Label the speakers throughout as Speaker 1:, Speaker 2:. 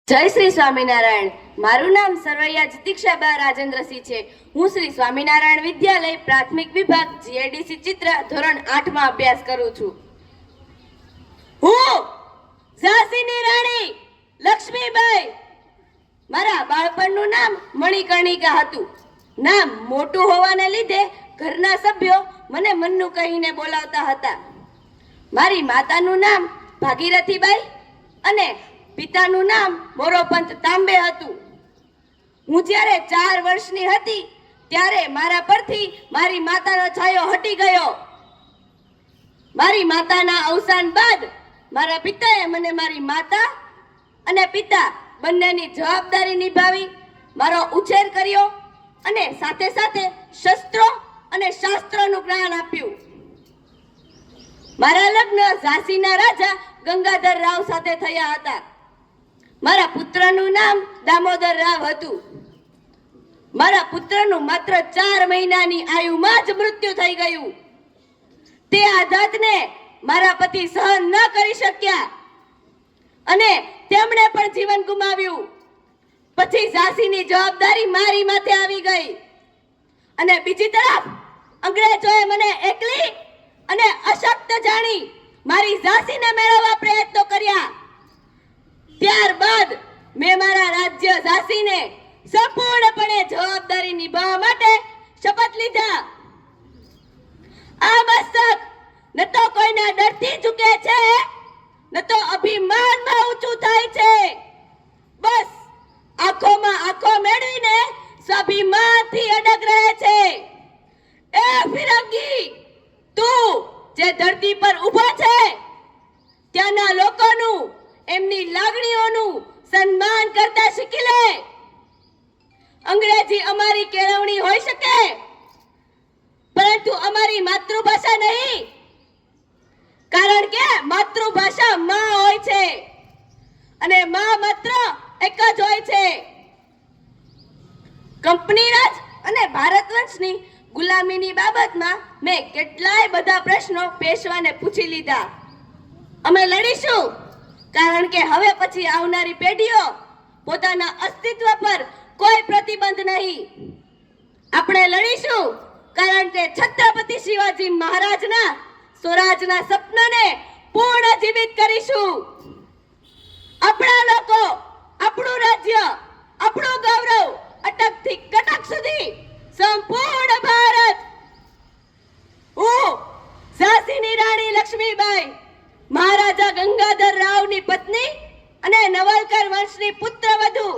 Speaker 1: જય શ્રી સ્વામિનારાયણ. મારું નામ સરવૈયા જીતિક્ષાબા રાજેન્દ્રસિંહ છે. હું શ્રી સ્વામિનારાયણ વિદ્યાલય પ્રાથમિક વિભાગ જીઆઈડીસી ચિત્ર ધોરણ 8 માં અભ્યાસ કરું છું. હું ઝાંસીની રાણી લક્ષ્મીબાઈ. મારા બાળપણનું નામ મણિકર્ણિકા હતું. નામ મોટું હોવાને લીધે ઘરના સભ્યો મને મન્નુ કહીને બોલાવતા હતા. મારી માતાનું નામ ભાગીરથીબાઈ અને પિતાનું નામ મોરોપંત તાંબે હતું. હું જ્યારે 4 વર્ષની હતી ત્યારે મારા પરથી મારી માતાનો છાયો હટી ગયો. મારી માતાના અવસાન બાદ મારા પિતાએ મને મારી માતા અને પિતા બંનેની જવાબદારી નિભાવી મારો ઉછેર કર્યો અને સાથે સાથે શસ્ત્રો અને શાસ્ત્રોનું જ્ઞાન આપ્યું. મારા લગ્ન ઝાંસીના રાજા ગંગાધર રાવ સાથે થયા હતા. મારા પુત્રનું નામ દામોદર રાવ હતું. મારા પુત્રનું માત્ર 4 મહિનાની આયુમાં જ મૃત્યુ થઈ ગયું. તે આઘાતને મારા પતિ સહન ન કરી શક્યા અને તેમણે પણ જીવન ગુમાવ્યું. પછી ઝાંસીની જવાબદારી મારી માથે આવી ગઈ અને બીજી તરફ અંગ્રેજોએ મને એકલી અને અશક્ત જાણી મારી ઝાંસીને મેળવવા પ્રયત્નો કર્યા. ત્યારબાદ મેં મારા રાજ્ય ઝાંસીને સંપૂર્ણપણે જવાબદારી નિભાવવા માટે શપથ લીધા. આ મસ્તક ન તો કોઈના ડરથી ઝૂકે છે ન તો અભિમાનમાં ઊંચું થાય છે. બસ આંખોમાં આંખો મેળવીને સ્વાભિમાનથી અડગ રહે છે. એ ફિરંગી, તું જે ધરતી પર ઊભો છે ત્યાંના લોકોનું, એમની લાગણીઓનું સન્માન કરતા શીખી લે. અંગ્રેજી અમારી કેળવણી હોઈ શકે પરંતુ અમારી માતૃભાષા નહીં, કારણ કે માતૃભાષા માં હોય છે અને માં માત્ર એક જ હોય છે. કંપની રાજ અને ભારત વંશની ગુલામીની બાબતમાં મેં કેટલાય બધા પ્રશ્નો પેશવાને પૂછી લીધા. અમે લડીશું કારણ કે હવે પછી આવનારી પેઢીઓ પોતાના અસ્તિત્વ પર કોઈ પ્રતિબંધ નહીં. આપણે લડીશું કારણ કે છત્રપતિ શિવાજી મહારાજના સ્વરાજના સપનાને પૂર્ણ જીવિત કરીશું. આપણા લોકો, આપણું રાજ્ય, આપણું ગૌરવ અટકથી કટક સુધી સંપૂર્ણ ભારત. હું ઝાંસીની રાણી લક્ષ્મીબાઈ મહારાજા ગંગાધર રાવની પત્ની અને નવલકર વંશની પુત્રવધુ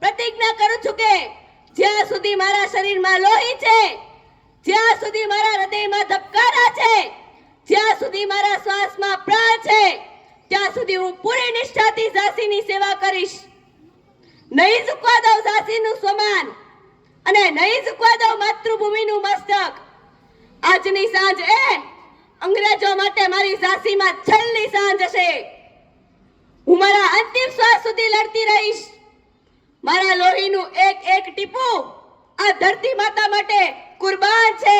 Speaker 1: પ્રતિજ્ઞા કરું છું કે જ્યાં સુધી મારા શરીરમાં લોહી છે, જ્યાં સુધી મારા હૃદયમાં ધબકારા છે, જ્યાં સુધી મારા શ્વાસમાં પ્રાણ છે, ત્યાં સુધી હું પૂરી નિષ્ઠાથી ઝાંસીની સેવા કરીશ. નહીં ઝૂકવા દઉં ઝાંસીનું સ્વમાન અને નહીં ઝૂકવા દઉં માતૃભૂમિનું મસ્તક. આજની સાંજ એ અંગ્રેજો માટે મારી ઝાંસીમાં છેલ્લી સાંજ હશે. હું મારા અંતિમ શ્વાસ સુધી લડતી રહીશ. મારા લોહીનું એક એક ટીપું આ ધરતી માતા માટે કુરબાન છે.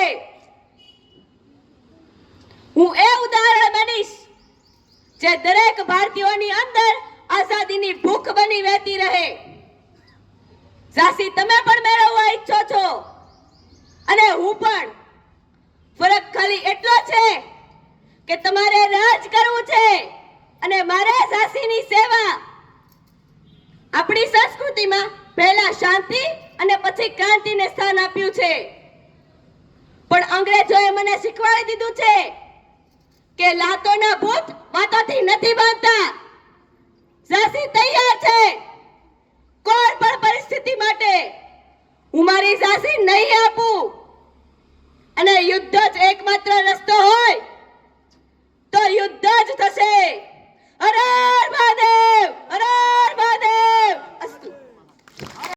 Speaker 1: હું એ ઉદાહરણ બનીશ જે દરેક ભારતીયોની અંદર આઝાદીની ભૂખ બની વહેતી રહે. ઝાંસી તમે પણ મેળવવા ઈચ્છો છો અને હું પણ. ફરક ખાલી એટલો છે કે તમારે રાજ કરવું છે અને મારે ઝાંસીની સેવા. આપણી સંસ્કૃતિમાં પહેલા શાંતિ અને પછી ક્રાંતિને સ્થાન આપ્યું છે, પણ અંગ્રેજોએ મને શીખવાડી દીધું છે કે લાતોના ભૂત વાતોથી નથી બાંધતા. ઝાંસી તૈયાર છે કોઈ પણ પરિસ્થિતિ માટે. હું મારી ઝાંસી નહીં આપું અને યુદ્ધ જ એકમાત્ર રસ્તો